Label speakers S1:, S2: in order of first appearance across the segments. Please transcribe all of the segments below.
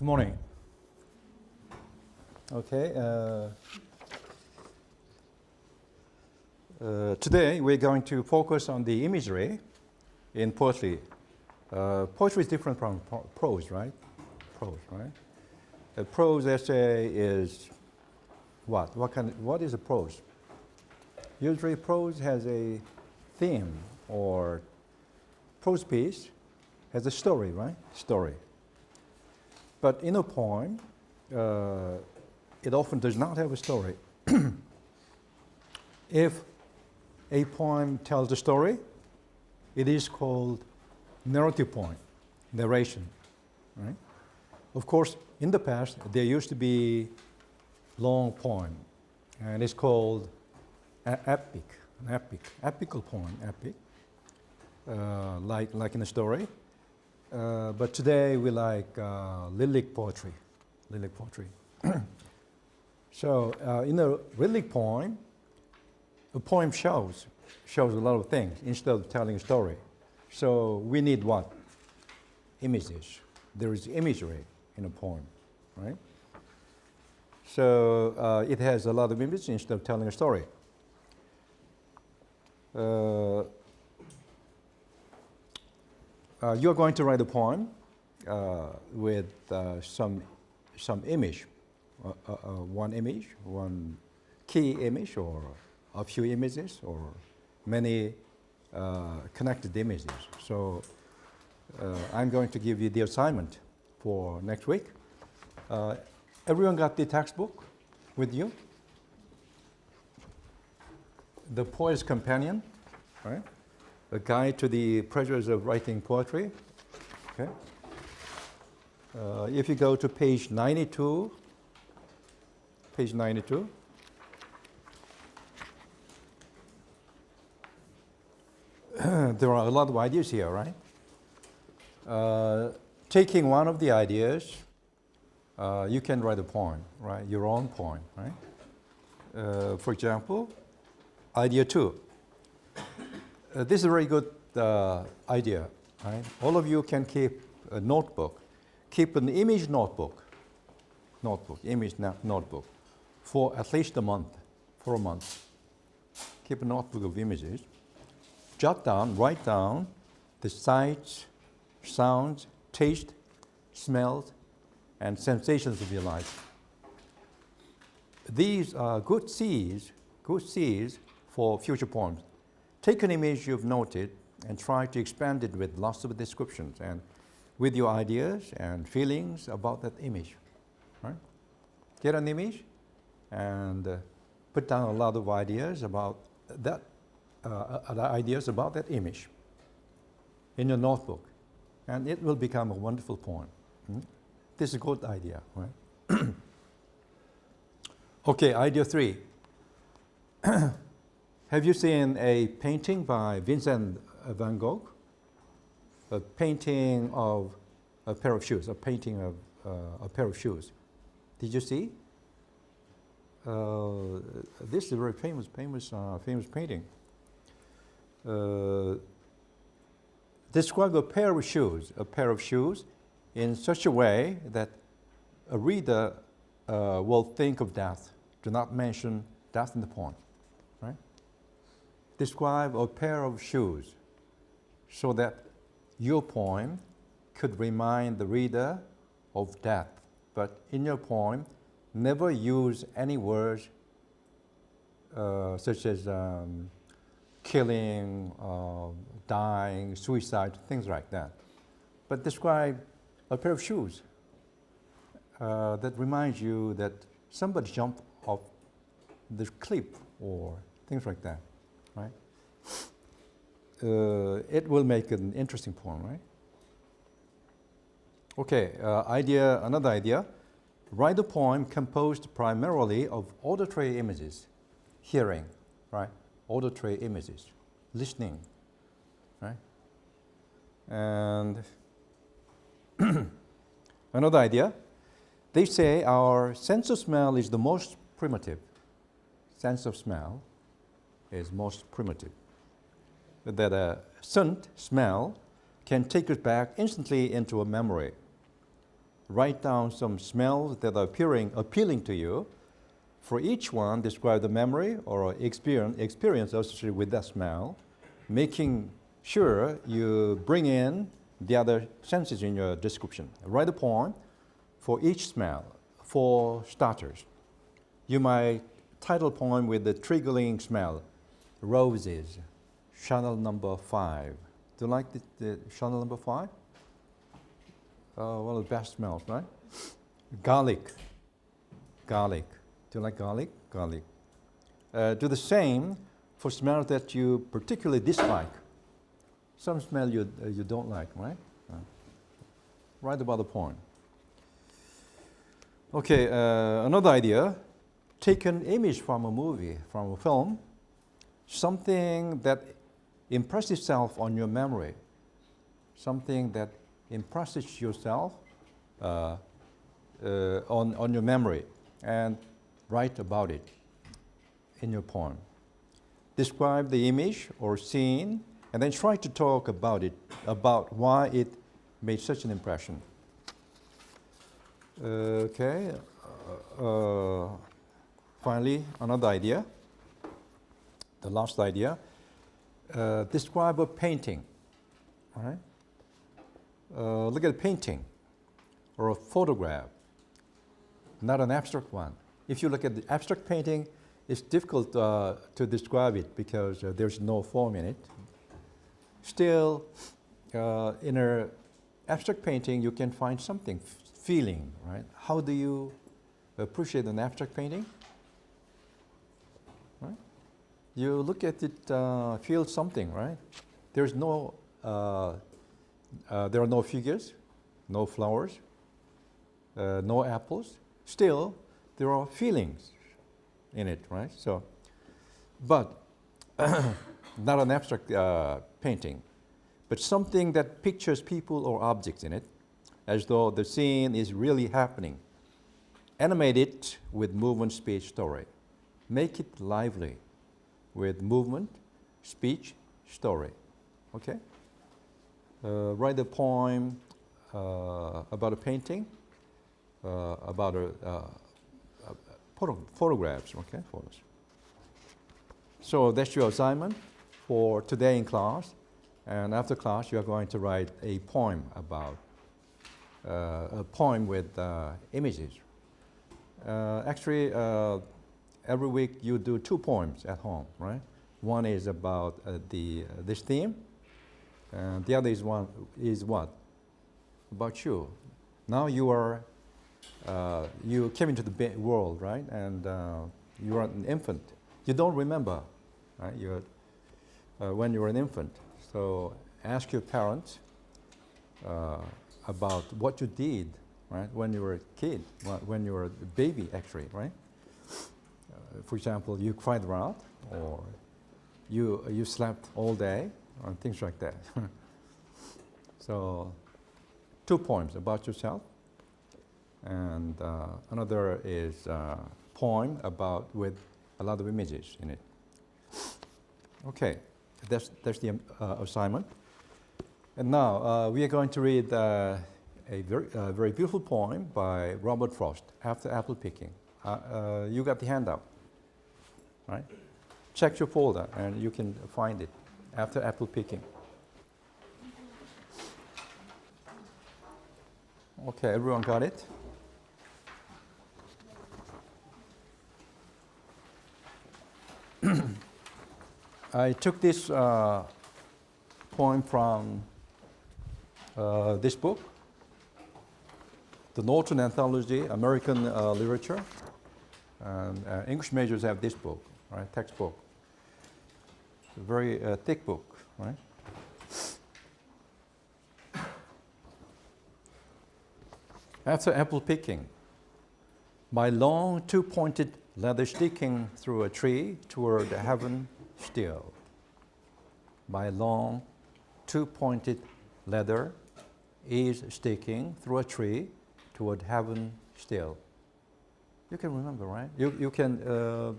S1: Good morning. Okay. Today we're going to focus on the imagery in poetry. Poetry is different from prose, right? Prose, right? A prose essay is what? What is a prose? Usually prose has a theme, or prose piece has a story, right? Story. But in a poem, it often does not have a story. If a poem tells a story, it is called narrative poem, narration, right? Of course, in the past, there used to be long poem, and it's called epic, epical poem, epic, like in a story. But today we like lyric poetry, So in a lyric poem, a poem shows a lot of things instead of telling a story. So we need what? Images. There is imagery in a poem, right? So it has a lot of images instead of telling a story. You're going to write a poem with some image, one image, one key image, or a few images, or many connected images. So I'm going to give you the assignment for next week. Everyone got the textbook with you? The Poet's Companion, right? A guide to the pleasures of writing poetry. Okay. If you go to page 92, there are a lot of ideas here, right? Taking one of the ideas, you can write a poem, right? Your own poem, right? For example, idea 2. This is a very good idea, right? All of you can keep a notebook. Keep an image notebook, image notebook, for at least a month, for a month. Keep a notebook of images. Write down the sights, sounds, taste, smells, and sensations of your life. These are good seeds for future poems. Take an image you've noted and try to expand it with lots of descriptions and with your ideas and feelings about that image, right? Get an image and put down a lot of ideas about that image in your notebook, and it will become a wonderful poem. This is a good idea, right? Okay, idea 3. Have you seen a painting by Vincent van Gogh? A painting of a pair of shoes, a painting of a pair of shoes. Did you see? This is a very famous painting. Describe a pair of shoes in such a way that a reader will think of death. Do not mention death in the poem, right? Describe a pair of shoes so that your poem could remind the reader of death. But in your poem, never use any words such as killing, dying, suicide, things like that. But describe a pair of shoes that reminds you that somebody jumped off the cliff or things like that, right? It will make an interesting poem, right? Okay, another idea. Write a poem composed primarily of auditory images, hearing, right? Auditory images, listening, right? And another idea. They say our sense of smell is the most primitive. Sense of smell is most primitive. That a scent, smell, can take us back instantly into a memory. write down some smells that are appealing to you. For each one, describe the memory or experience associated with that smell, making sure you bring in the other senses in your description. Write a poem for each smell. For starters, you might title a poem with the triggering smell. Roses, Chanel number 5. Do you like the Chanel number 5? One of the best smells, right? Garlic. Do you like garlic? Garlic. Do the same for smells that you particularly dislike. Some smell you don't like, right? Write about the poem. Okay, another idea. Take an image from a movie, from a film, something that impresses itself on your memory, something that impresses yourself on your memory, and write about it in your poem. Describe the image or scene, and then try to talk about it, about why it made such an impression. Okay. Finally, another idea. The last idea. Describe a painting. All right. Look at a painting or a photograph, not an abstract one. If you look at the abstract painting, it's difficult to describe it because there's no form in it. Still, in an abstract painting, you can find something, feeling, right? How do you appreciate an abstract painting? Right? You look at it, feel something, right? There's no, there are no figures, no flowers, no apples. Still, there are feelings in it, right? So, but not an abstract painting, but something that pictures people or objects in it, as though the scene is really happening. Animate it with movement, speech, story. Make it lively with movement, speech, story. Okay? Write a poem about a painting, about photographs, okay? Photos. So that's your assignment for today in class. And after class, you are going to write a poem about, a poem with images. Actually, every week you do 2 poems at home, right? One is about this theme, and the other is what? About you. Now you are, you came into the world, right? And you are an infant. You don't remember, right? You're, when you were an infant. So ask your parents about what you did, right? When you were a kid, when you were a baby, actually, right? For example, you cried a lot, or you slept all day, or things like that. So 2 poems about yourself, and another is a poem about with a lot of images in it. Okay, that's the assignment. And now we are going to read a very beautiful poem by Robert Frost, After Apple Picking. You got the handout, right? Check your folder and you can find it, After Apple Picking. Okay, everyone got it? I took this poem from this book, the Norton Anthology, American Literature. English majors have this book, right? Textbook. It's a very thick book, right? After apple picking, my long 2-pointed ladder sticking through a tree toward heaven still. My long 2-pointed ladder is sticking through a tree toward heaven still. You can remember, right? You can,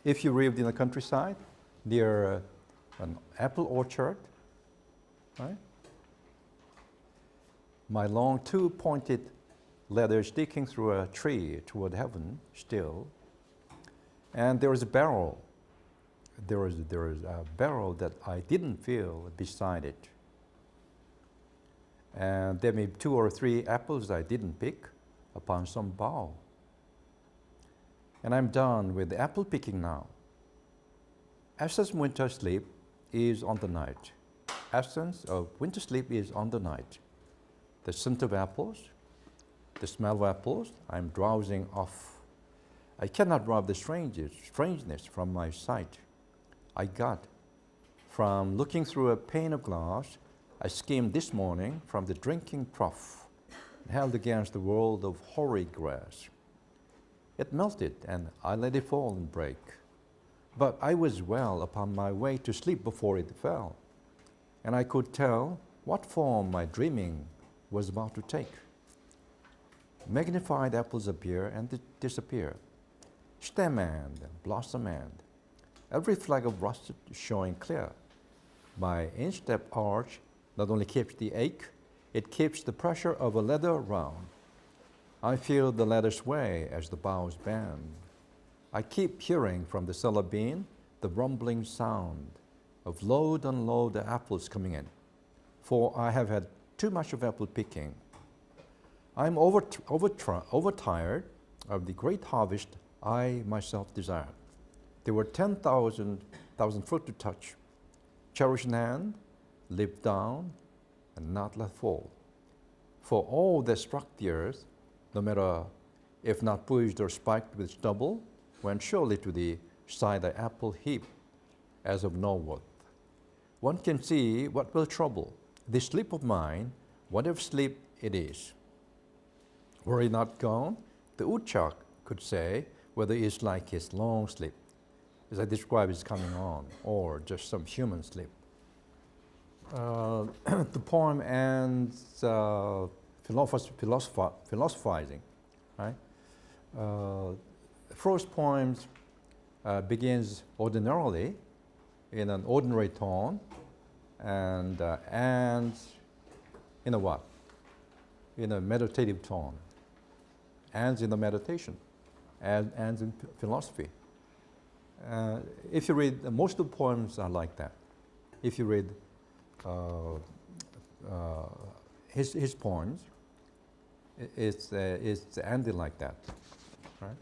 S1: if you lived in the countryside, near an apple orchard, right? My long 2-pointed ladder sticking through a tree toward heaven still. And there is a barrel. There is a barrel that I didn't feel beside it. And there may be 2 or 3 apples I didn't pick upon some bough. And I'm done with the apple picking now. Essence of winter sleep is on the night. Essence of winter sleep is on the night. The scent of apples, the smell of apples, I'm drowsing off. I cannot rob the strangeness from my sight. I got from looking through a pane of glass. I skimmed this morning from the drinking trough and held against the world of hoary grass. It melted and I let it fall and break. But I was well upon my way to sleep before it fell, and I could tell what form my dreaming was about to take. Magnified apples appear and disappear, stem end, blossom end, every flag of russet showing clear. My instep arch not only keeps the ache, it keeps the pressure of a leather round. I feel the leather sway as the boughs bend. I keep hearing from the cellar bin the rumbling sound of load and load of apples coming in, for I have had too much of apple picking. I'm overtired of the great harvest I myself desired. There were 10,000 fruit to touch, cherish in hand, live down, and not let fall. For all that struck the earth, no matter if not pushed or spiked with stubble, went surely to the cider apple heap as of no worth. One can see what will trouble this sleep of mine, whatever sleep it is. Were he not gone, the woodchuck could say whether it's like his long sleep, as I describe is coming on, or just some human sleep. The poem ends philosophizing, right? First poems begins ordinarily in an ordinary tone and ends in a what? In a meditative tone. Ends in a meditation, ends in philosophy. If you read, most of the poems are like that. If you read his poems, it's ending like that, right?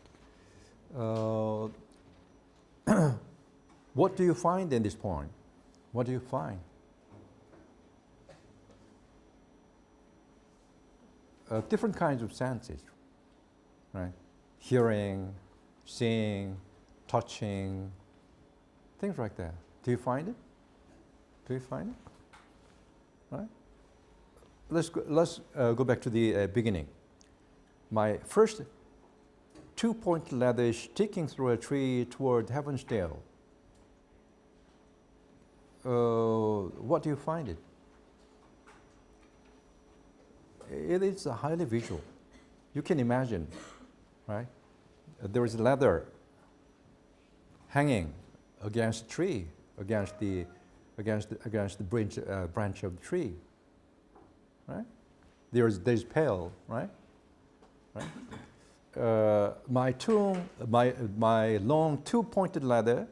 S1: What do you find in this poem? What do you find? Different kinds of senses, right? Hearing, seeing, touching, things like that. Do you find it? Do you find it? Right? Let's go back to the beginning. My first 2-point ladder is sticking through a tree toward heaven's dale. What do you find it? It is highly visual. You can imagine, right? There is a ladder hanging against a tree, against the branch of the tree, right? There's pale, right? My long 2-pointed ladder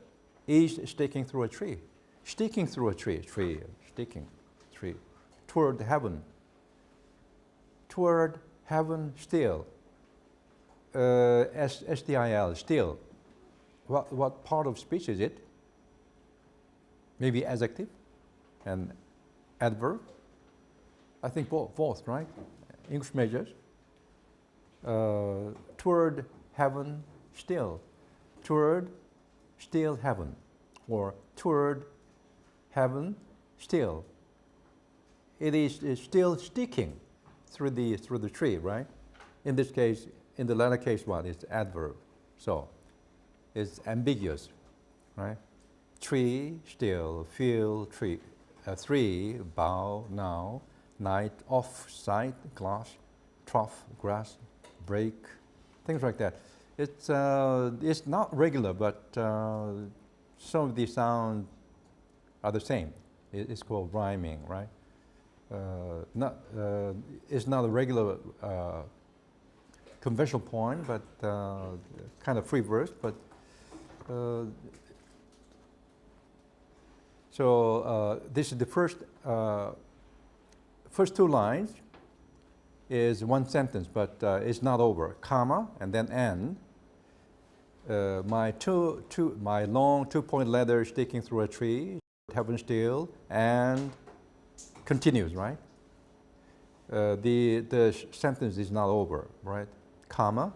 S1: is sticking through a tree, toward heaven still. STIL, still. What part of speech is it? Maybe adjective and adverb. I think both, right? English majors. Toward heaven still. Toward still heaven. Or toward heaven still. It is still sticking through the tree, right? In this case, in the latter case, what is adverb? So it's ambiguous, right? Tree, still, field, tree, 3, bow, now, night, off, sight, glass, trough, grass, break, things like that. It's not regular, but some of the sounds are the same. It's called rhyming, right? It's not a regular conventional poem, but kind of free verse. But this is the first two lines is one sentence, but it's not over. Comma and then and. My long 2-point letter sticking through a tree, heaven still, and continues, right? The sentence is not over, right? Comma,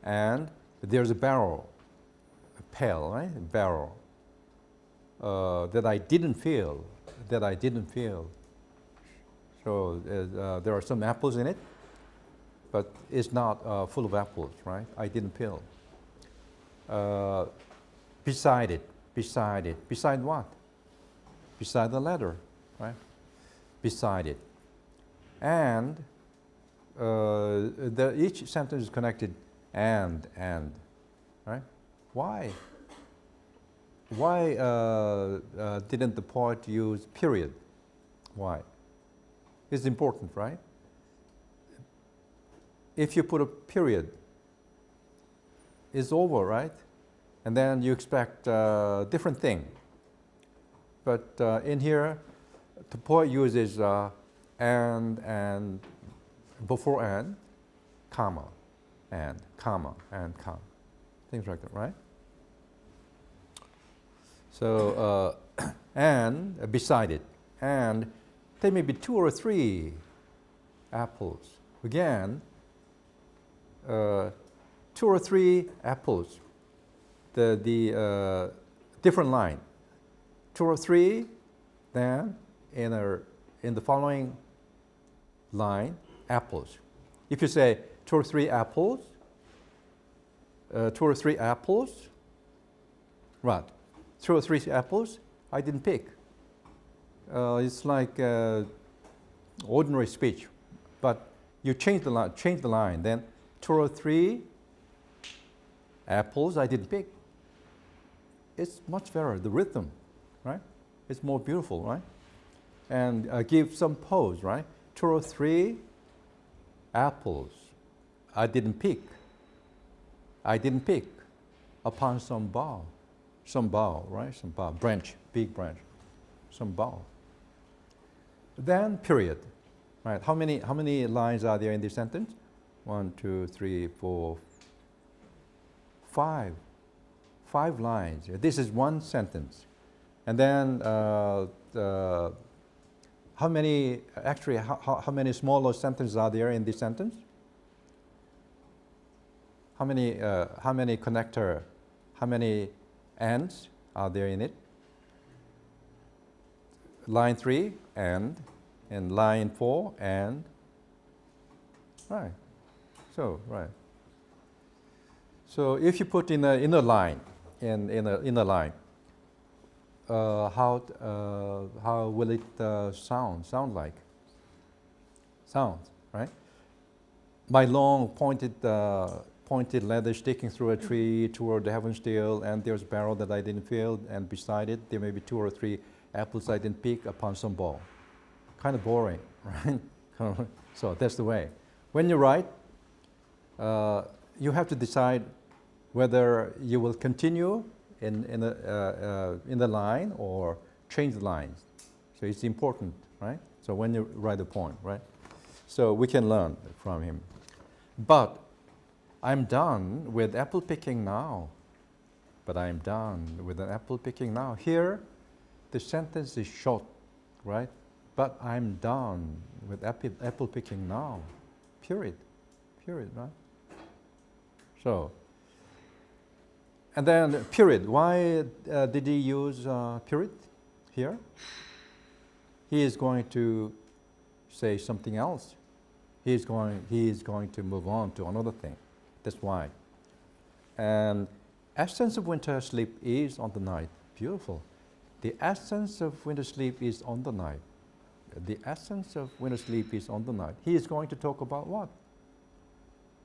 S1: and there's a barrel, a pail, right? A barrel that I didn't feel. So there are some apples in it, but it's not full of apples, right? I didn't peel. Beside it. Beside what? Beside the letter, right? Beside it. And each sentence is connected and, right? Why? Why didn't the poet use period? Why? It's important, right? If you put a period, it's over, right? And then you expect a different thing. But in here, the poet uses and before and, comma, and comma, and comma. Things like that, right? So, and beside it. And there may be 2 or 3 apples. Again, 2 or 3 apples. The different line. 2 or 3, then in the following line, apples. If you say 2 or 3 apples, 2 or 3 apples, right? 2 or 3 apples, I didn't pick. It's like ordinary speech, but you change the line. Then 2 or 3 apples I didn't pick. It's much better, the rhythm, right? It's more beautiful, right? And give some pose, right? 2 or 3 apples I didn't pick. Upon some bough, right? Some bough, branch, big branch, some bough. Then period, right? How many lines are there in this sentence? 1, 2, 3, 4, 5. 5 lines. This is one sentence. And then how many smaller sentences are there in this sentence? How many connector, how many ands are there in it? Line 3 and line 4 and, right. So, right. So if you put in a line, how will it sound like? Sounds, right? My long pointed leather sticking through a tree toward the heaven still, and there's a barrel that I didn't fill, and beside it there may be 2 or 3 apples I didn't pick upon some bough. Kind of boring, right? So that's the way. When you write, you have to decide whether you will continue in the line or change the lines. So it's important, right? So when you write a poem, right? So we can learn from him. But I'm done with apple picking now. Here, the sentence is short, right? But I'm done with apple picking now. Period, right? So, and then period. Why did he use period here? He is going to say something else. He is going to move on to another thing. That's why. And essence of winter sleep is on the night. Beautiful. The essence of winter sleep is on the night. The essence of winter sleep is on the night. He is going to talk about what?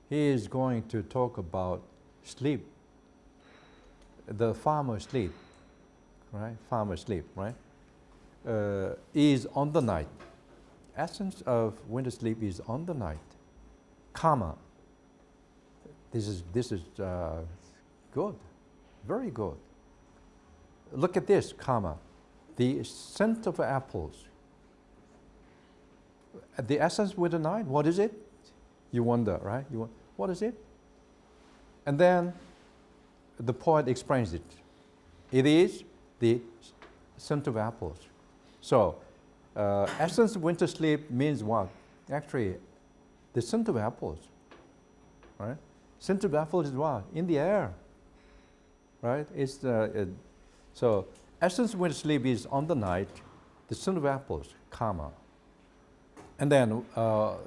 S1: He is going to talk about sleep. The farmer sleep, right? Farmer sleep, right? Is on the night. Essence of winter sleep is on the night, comma. This is good, very good. Look at this, comma. The scent of apples. The essence with the night, what is it? You wonder, right? What is it? And then the poet explains it. It is the scent of apples. So, essence of winter sleep means what? Actually, the scent of apples, right? Scent of apples is what? In the air, right? So, essence of winter sleep is on the night, the scent of apples, comma. And then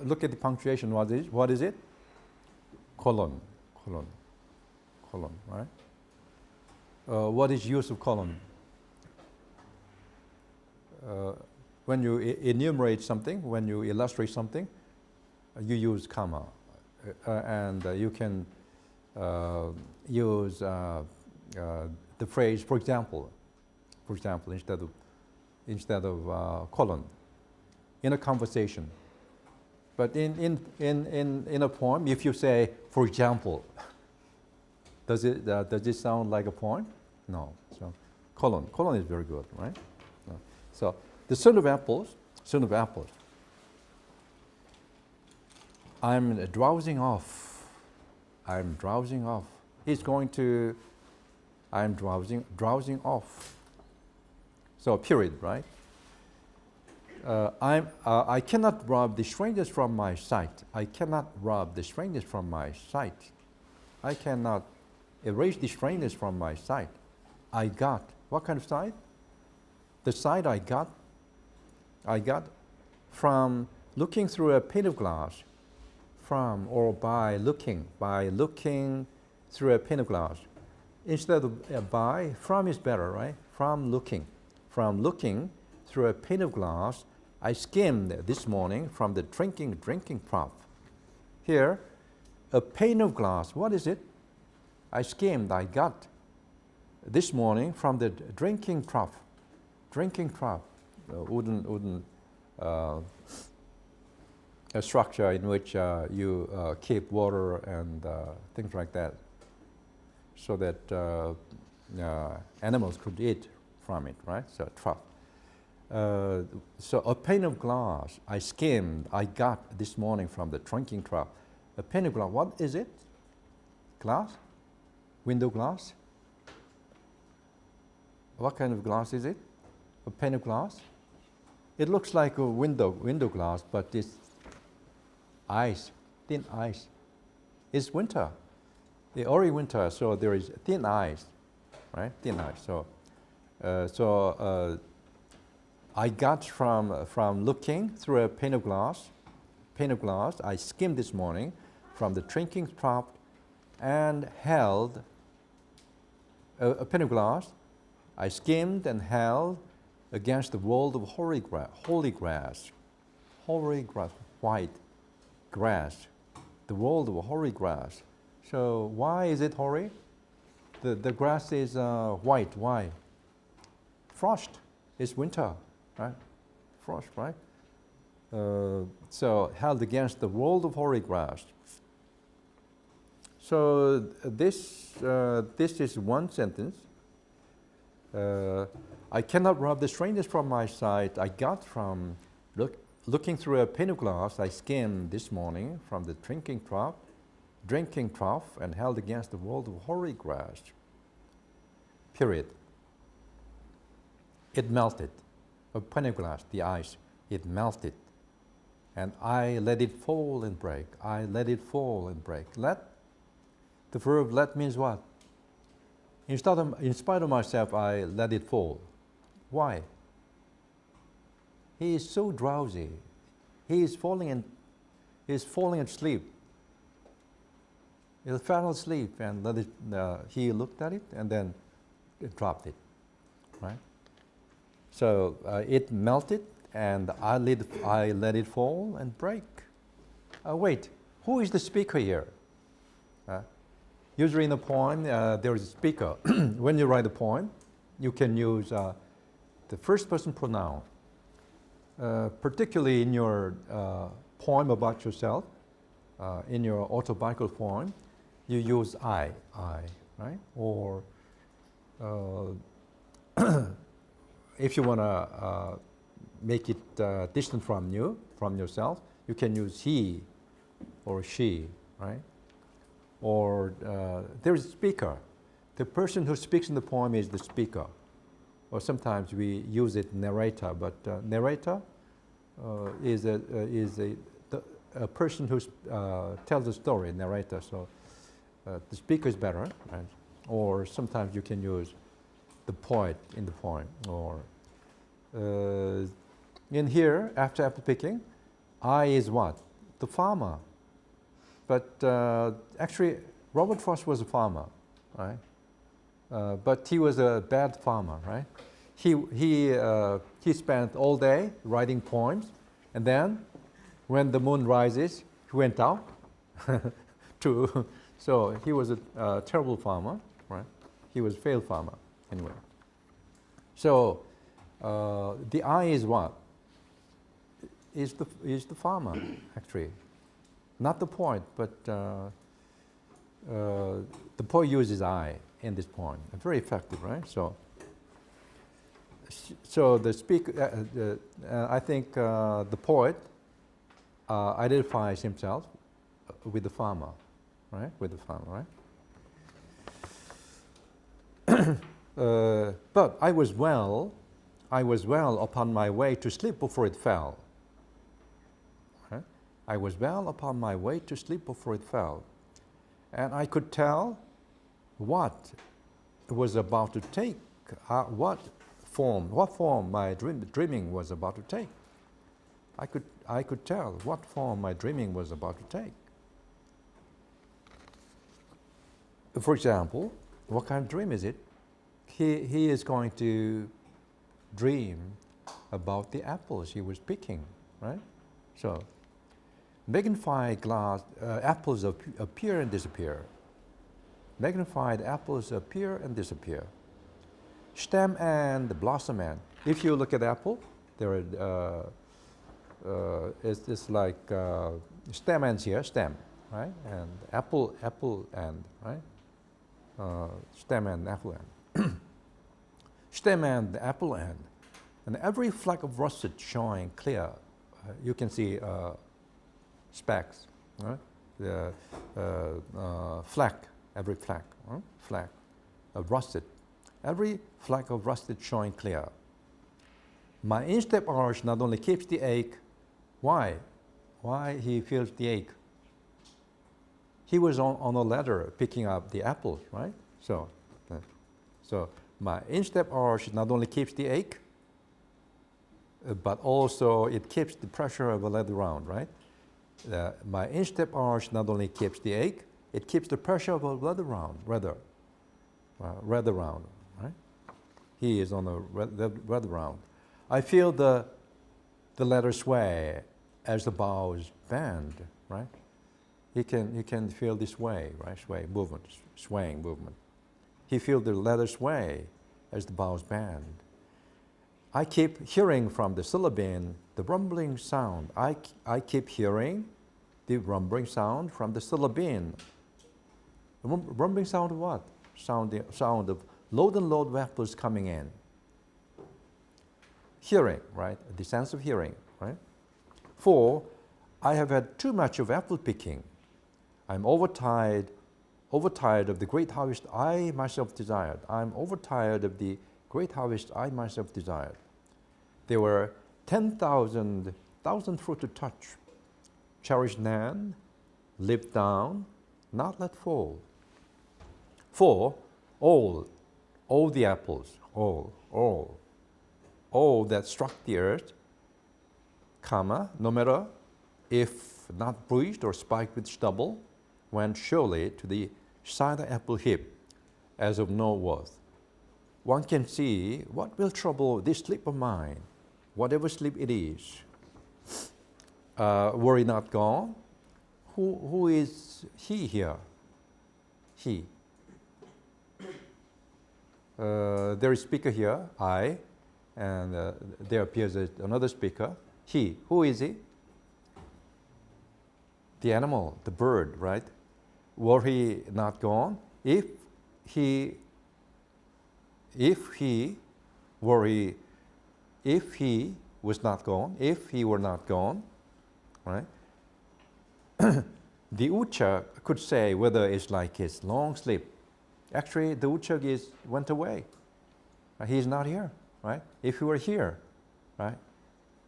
S1: look at the punctuation. What is it? Colon, right? What is use of colon? When you enumerate something, when you illustrate something, you use comma. And you can use the phrase, for example, instead of colon, in a conversation. But in a poem, if you say, for example, does it sound like a poem? No. So colon is very good, right? No. So the son of apples. I'm drowsing off. He's going to. I'm drowsing off. So period, right? I cannot rob the strangers from my sight. I cannot erase the strangers from my sight. I got. What kind of sight? The sight I got from looking through a pane of glass. From or by looking through a pane of glass. Instead of by, from is better, right? From looking through a pane of glass, I skimmed this morning from the drinking prop. Here, a pane of glass, what is it? I got this morning from the drinking prop. Wooden a structure in which you keep water and things like that, so that animals could eat from it, right? So trough. So a pane of glass I got this morning from the drinking trough. A pane of glass, what is it? Glass? Window glass? What kind of glass is it? A pane of glass? It looks like a window glass, but it's ice, thin ice. It's winter, the early winter, so there is thin ice, right? Thin ice. So I got from looking through a pane of glass. I skimmed this morning from the drinking prop and held a pane of glass. I skimmed and held against the world of holy grass, white grass, the world of hoary grass. So why is it hoary? The grass is white. Why? Frost. It's winter, right? Frost, right? So held against the world of hoary grass. So this is one sentence. I cannot rob the strangers from my sight. I got from looking through a pane of glass. I skimmed this morning from the drinking trough, and held against the world of hoary grass. Period. It melted. A pane of glass, the ice, it melted. And I let it fall and break. Let. The verb let means what? In spite of myself, I let it fall. Why? He is so drowsy. He is falling asleep. He fell asleep, and he looked at it, and then it dropped it, right? So it melted, and I let it fall and break. Wait, who is the speaker here? Usually in a poem, there is a speaker. When you write a poem, you can use the first person pronoun. Particularly in your poem about yourself, in your autobiographical poem, you use I, right? Or if you want to make it distant from you, from yourself, you can use he or she, right? Or there is a speaker. The person who speaks in the poem is the speaker. Or sometimes we use it narrator, but narrator is a person who tells a story, narrator. So the speaker is better, right? Or sometimes you can use the poet in the poem. Or in here, after apple picking, I is what? The farmer. But actually, Robert Frost was a farmer, right? But he was a bad farmer, right? He spent all day writing poems, and then when the moon rises, he went out so he was a terrible farmer, right? He was a failed farmer, anyway. So the I is what? Is the farmer, actually. Not the poet, but the poet uses I in this poem. Very effective, right? So the speaker, I think the poet identifies himself with the farmer, right? With the farmer, right? But I was well upon my way to sleep before it fell. Right? I was well upon my way to sleep before it fell, and I could tell what was about to take, what form my dreaming was about to take. I could tell what form my dreaming was about to take. For example, what kind of dream is it? He is going to dream about the apples he was picking, right? So, magnified glass apples appear and disappear. Magnified apples appear and disappear. Stem and blossom end. If you look at apple, there are it's like stem ends here, stem, right? And apple end, right? Stem and apple end. Stem and apple end. And every fleck of russet showing clear. You can see specks, right? The fleck, every fleck, fleck of russet. Every fleck of russet showing clear. My instep arch not only keeps the ache. Why? Why he feels the ache? He was on a ladder picking up the apples, right? So my instep arch not only keeps the ache, but also it keeps the pressure of a leather round, right? My instep arch not only keeps the ache, it keeps the pressure of a leather round, rather round, right? He is on a leather round. I feel the leather sway as the boughs bend, right? You can feel this sway, right? Sway movement, swaying movement. He feels the leather sway as the boughs bend. I keep hearing from the syllabine the rumbling sound. I keep hearing the rumbling sound from the syllabine. The rumbling sound of what? Sound of load and load apples coming in. Hearing, right? The sense of hearing, right? 4, I have had too much of apple picking. I'm overtired of the great harvest I myself desired. I'm overtired of the great harvest I myself desired. There were 10,000 fruit to touch. Cherish none, live down, not let fall. 4, all the apples, all that struck the earth, comma, no matter if not bruised or spiked with stubble, went surely to the cider apple heap as of no worth. One can see what will trouble this sleep of mine, whatever sleep it is. Were he not gone? Who is he here? He. There is speaker here, I, and there appears another speaker, he. Who is he? The animal, the bird, right? were he not gone, if he was not gone, if he were not gone, right? The woodchuck could say whether it's like his long sleep. Actually, the woodchuck went away. He's not here, right? If he were here, right,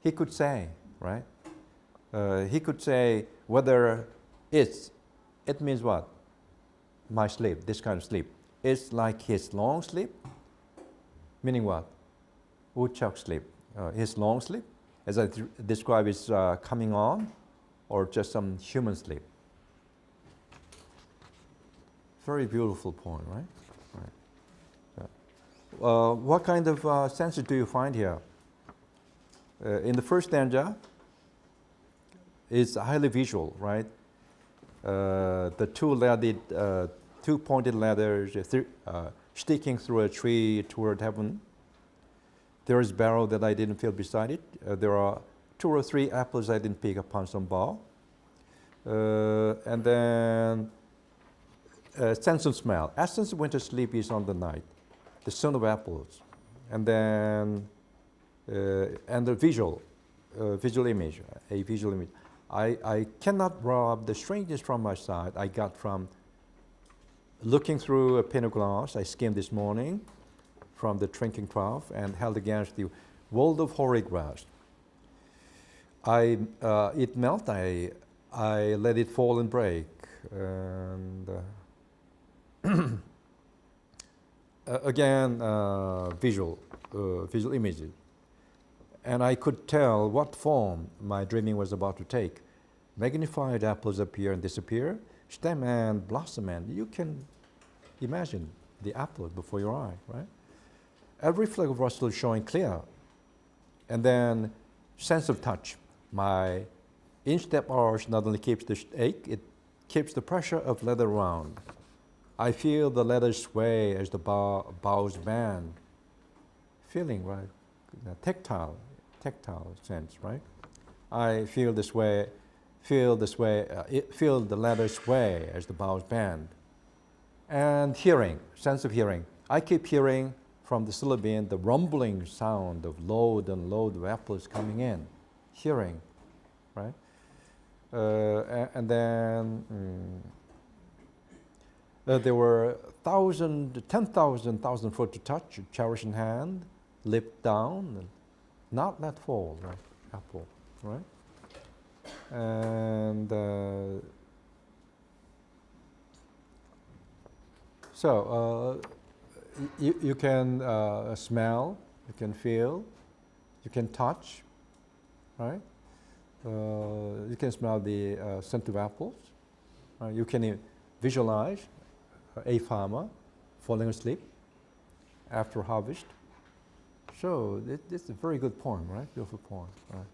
S1: he could say, right? He could say whether it means what? My sleep, this kind of sleep. It's like his long sleep, meaning what? Woodchuck sleep. His long sleep, as I described, is coming on, or just some human sleep. Very beautiful poem, right? What kind of senses do you find here? In the first stanza, it's highly visual, right? The two pointed ladders sticking through a tree toward heaven. There is a barrel that I didn't feel beside it. There are 2 or 3 apples I didn't pick upon some bough. And then sense of smell. Essence of winter sleep is on the night. The son of apples. And then and the visual image, a visual image. I cannot rob the strangest from my sight. I got from looking through a pane of glass I skimmed this morning from the drinking trough and held against the world of hoary grass. It melt, I let it fall and break. And again, visual images. And I could tell what form my dreaming was about to take. Magnified apples appear and disappear, stem and blossom, and you can imagine the apple before your eye, right? Every flake of rustle showing clear. And then sense of touch. My instep arch not only keeps the ache, it keeps the pressure of leather round. I feel the leather sway as the boughs bend. Feeling, right? Tactile sense, right? I feel this way, feel the leather sway as the boughs bend. And hearing, sense of hearing. I keep hearing from the syllabine the rumbling sound of load and load of apples coming in. Hearing, right? And then there were 10,000 foot to touch, cherish in hand, lift down, and not let fall, right? Apple, right? And so you can smell, you can feel, you can touch, right? You can smell the scent of apples. You can visualize a farmer falling asleep after harvest. So it's a very good poem, right? Beautiful poem, right?